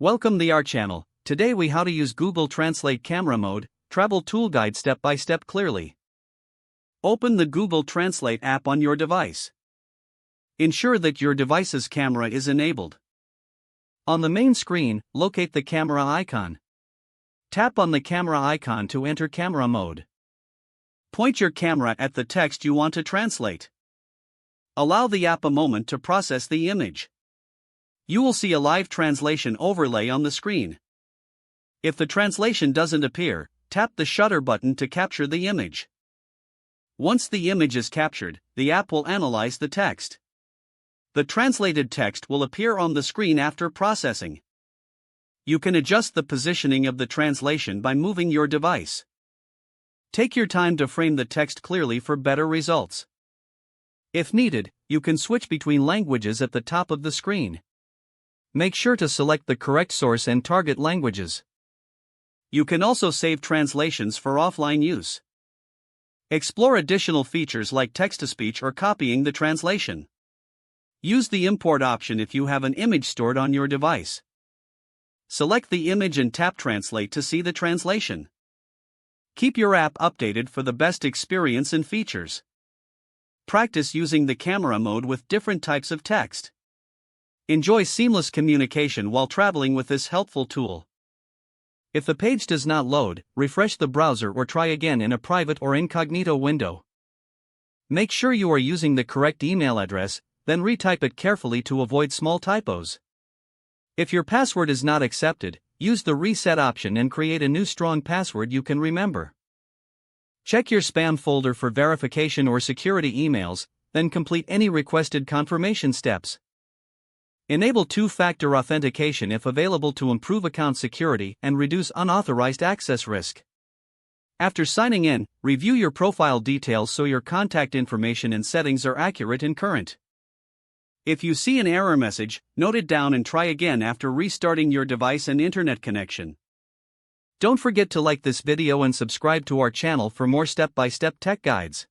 Welcome to our channel. Today we how to use Google Translate Camera Mode, Travel Tool Guide step by step clearly. Open the Google Translate app on your device. Ensure that your device's camera is enabled. On the main screen, locate the camera icon. Tap on the camera icon to enter camera mode. Point your camera at the text you want to translate. Allow the app a moment to process the image. You will see a live translation overlay on the screen. If the translation doesn't appear, tap the shutter button to capture the image. Once the image is captured, the app will analyze the text. The translated text will appear on the screen after processing. You can adjust the positioning of the translation by moving your device. Take your time to frame the text clearly for better results. If needed, you can switch between languages at the top of the screen. Make sure to select the correct source and target languages. You can also save translations for offline use. Explore additional features like text-to-speech or copying the translation. Use the import option if you have an image stored on your device. Select the image and tap Translate to see the translation. Keep your app updated for the best experience and features. Practice using the camera mode with different types of text. Enjoy seamless communication while traveling with this helpful tool. If the page does not load, refresh the browser or try again in a private or incognito window. Make sure you are using the correct email address, then retype it carefully to avoid small typos. If your password is not accepted, use the reset option and create a new strong password you can remember. Check your spam folder for verification or security emails, then complete any requested confirmation steps. Enable two-factor authentication if available to improve account security and reduce unauthorized access risk. After signing in, review your profile details so your contact information and settings are accurate and current. If you see an error message, note it down and try again after restarting your device and internet connection. Don't forget to like this video and subscribe to our channel for more step-by-step tech guides.